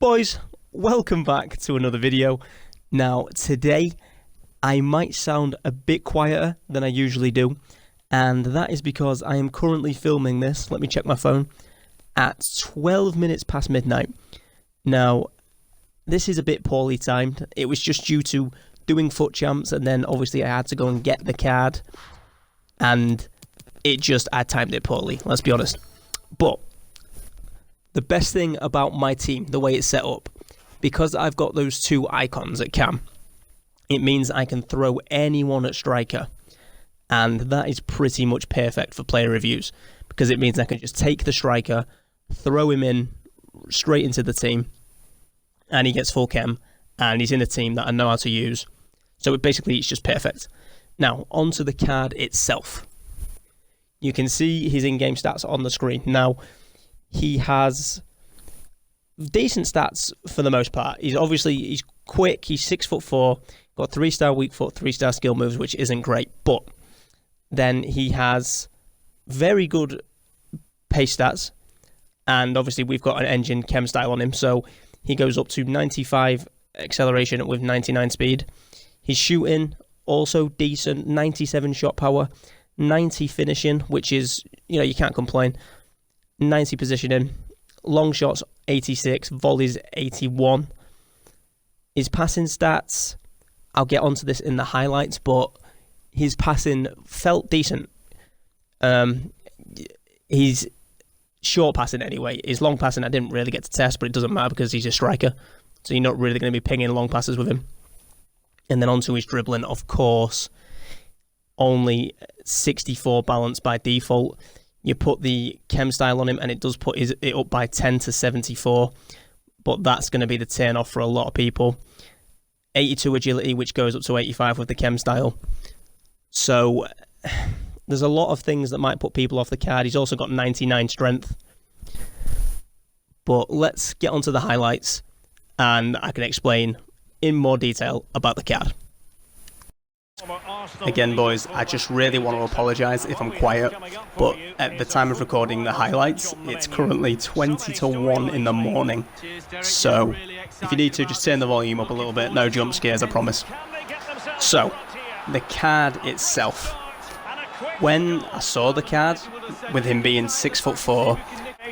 Boys, welcome back to another video. Now, today I might sound a bit quieter than I usually do, and that is because I am currently filming this, let me check my phone, at 12 minutes past midnight. Now, this is a bit poorly timed. It was just due to doing foot champs, and then obviously I had to go and get the card, and I timed it poorly, let's be honest. But the best thing about my team, the way it's set up, because I've got those two icons at cam, it means I can throw anyone at striker. And that is pretty much perfect for player reviews, because it means I can just take the striker, throw him in straight into the team, and he gets full chem, and he's in a team that I know how to use. So it's just perfect. Now, onto the card itself. You can see his in-game stats on the screen. Now, he has decent stats for the most part. He's quick, he's 6'4", got 3-star weak foot, 3-star skill moves, which isn't great, but then he has very good pace stats, and obviously we've got an engine chem style on him, so he goes up to 95 acceleration with 99 speed. His shooting, also decent, 97 shot power, 90 finishing, which is, you can't complain. 90 positioning, long shots 86, volleys 81. His passing stats, I'll get onto this in the highlights, but his passing felt decent. He's short passing anyway. His long passing I didn't really get to test, but it doesn't matter because he's a striker, so you're not really going to be pinging long passes with him. And then onto his dribbling, of course, only 64 balance by default. You put the chem style on him and it does put it up by 10 to 74, but that's going to be the turn off for a lot of people. 82 agility, which goes up to 85 with the chem style. So there's a lot of things that might put people off the card. He's also got 99 strength. But let's get onto the highlights and I can explain in more detail about the card. Again, boys, I just really want to apologise if I'm quiet, but at the time of recording the highlights, it's currently 20 to 1 in the morning. So, if you need to, just turn the volume up a little bit. No jump scares, I promise. So, the card itself. When I saw the card, with him being 6'4"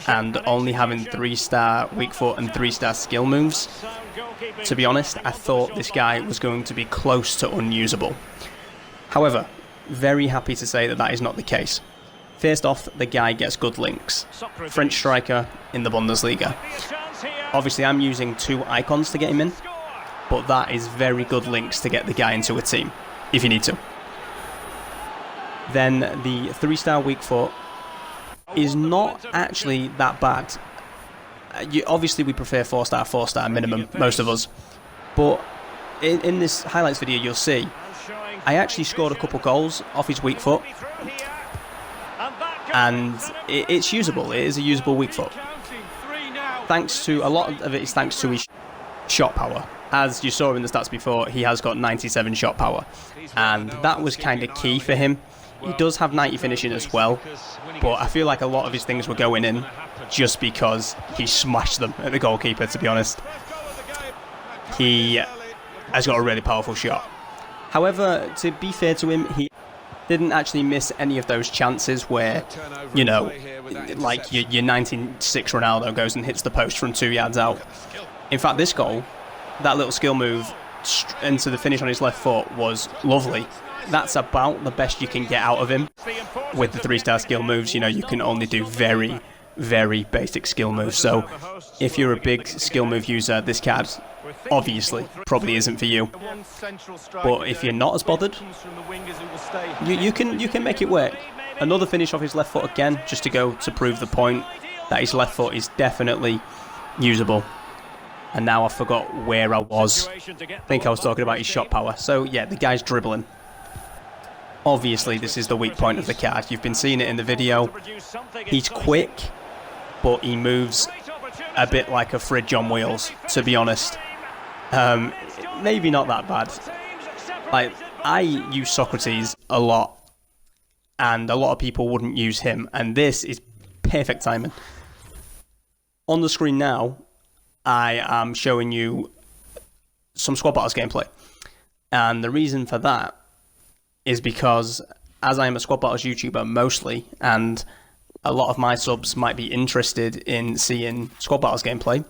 and only having 3-star weak foot and 3-star skill moves, to be honest, I thought this guy was going to be close to unusable. However, very happy to say that is not the case. First off, the guy gets good links. French striker in the Bundesliga. Obviously, I'm using 2 icons to get him in, but that is very good links to get the guy into a team, if you need to. Then the 3-star weak foot is not actually that bad. Obviously, we prefer 4-star minimum, most of us. But in this highlights video, you'll see I actually scored a couple goals off his weak foot. And it's usable. It is a usable weak foot. A lot of it is thanks to his shot power. As you saw in the stats before, he has got 97 shot power. And that was kind of key for him. He does have 90 finishing as well, but I feel like a lot of his things were going in just because he smashed them at the goalkeeper, to be honest. He has got a really powerful shot. However, to be fair to him, he didn't actually miss any of those chances where, like your 1906 Ronaldo goes and hits the post from 2 yards out. In fact, this goal, that little skill move into the finish on his left foot was lovely. That's about the best you can get out of him. With the 3-star skill moves, you can only do very, very basic skill moves. So if you're a big skill move user, this card obviously probably isn't for you. But if you're not as bothered, you can make it work. Another finish off his left foot again, just to prove the point that his left foot is definitely usable. And now I forgot where I was. I think I was talking about his shot power. So yeah, the guy's dribbling. Obviously, this is the weak point of the card. You've been seeing it in the video. He's quick, but he moves a bit like a fridge on wheels, to be honest. Maybe not that bad. Like, I use Socrates a lot, and a lot of people wouldn't use him, and this is perfect timing. On the screen now, I am showing you some squad battles gameplay. And the reason for that is because, as I am a squad battles YouTuber mostly, and a lot of my subs might be interested in seeing squad battles gameplay,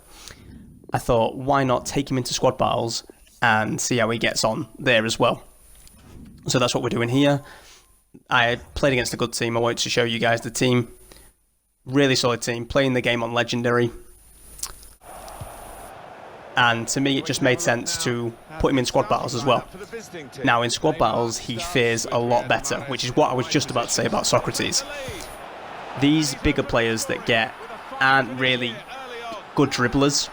I thought, why not take him into squad battles and see how he gets on there as well. So that's what we're doing here. I played against a good team. I wanted to show you guys the team. Really solid team, playing the game on Legendary. And to me, it just made sense to put him in squad battles as well. Now, in squad battles, he fares a lot better, which is what I was just about to say about Socrates. These bigger players that aren't really good dribblers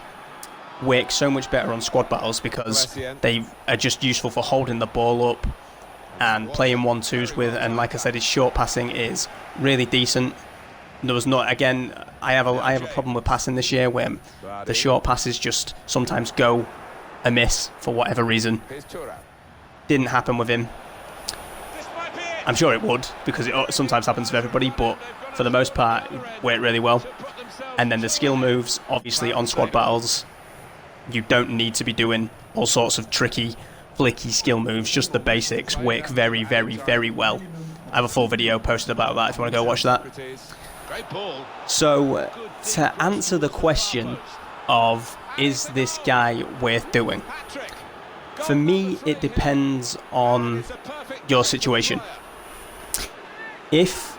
work so much better on squad battles because they are just useful for holding the ball up and playing 1-2s with, and like I said, his short passing is really decent. There was not, again, I have a problem with passing this year where the short passes just sometimes go amiss for whatever reason. Didn't happen with him. I'm sure it would, because it sometimes happens with everybody, but for the most part, it worked really well. And then the skill moves, obviously on squad battles, you don't need to be doing all sorts of tricky, flicky skill moves, just the basics work very, very, very well. I have a full video posted about that if you want to go watch that. So, to answer the question of, is this guy worth doing? For me, it depends on your situation. If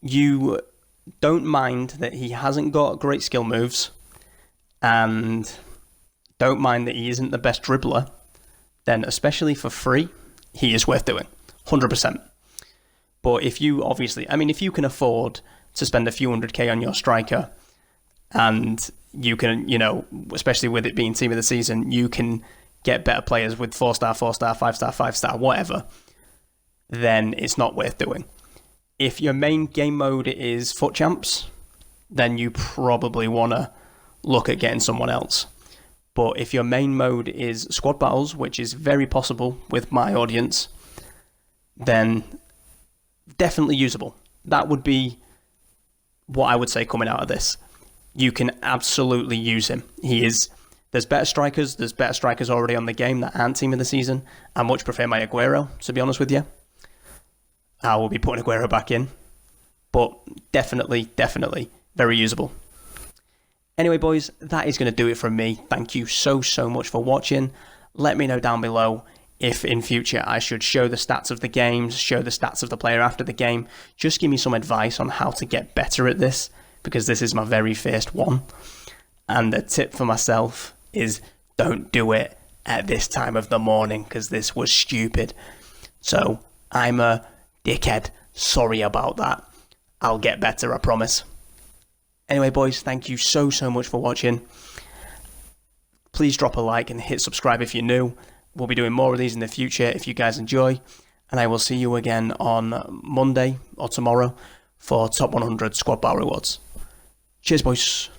you don't mind that he hasn't got great skill moves, and don't mind that he isn't the best dribbler, then especially for free, he is worth doing, 100%. But if you obviously, if you can afford to spend a few 100k on your striker, and you can, especially with it being team of the season, you can get better players with 4-star, 4-star, 5-star, 5-star, whatever, then it's not worth doing. If your main game mode is foot champs, then you probably want to look at getting someone else. But if your main mode is squad battles, which is very possible with my audience, then definitely usable. That would be what I would say coming out of this. You can absolutely use him. There's better strikers already on the game that aren't team of the season. I much prefer my Aguero, to be honest with you. I will be putting Aguero back in, but definitely very usable. Anyway, boys, that is going to do it from me. Thank you so much for watching. Let me know down below if in future I should show the stats of the games, show the stats of the player after the game. Just give me some advice on how to get better at this, because this is my very first one. And the tip for myself is, don't do it at this time of the morning, because this was stupid. So I'm a dickhead. Sorry about that. I'll get better, I promise. Anyway, boys, thank you so much for watching. Please drop a like and hit subscribe if you're new. We'll be doing more of these in the future if you guys enjoy. And I will see you again on Monday or tomorrow for Top 100 Squad Battle Rewards. Cheers, boys.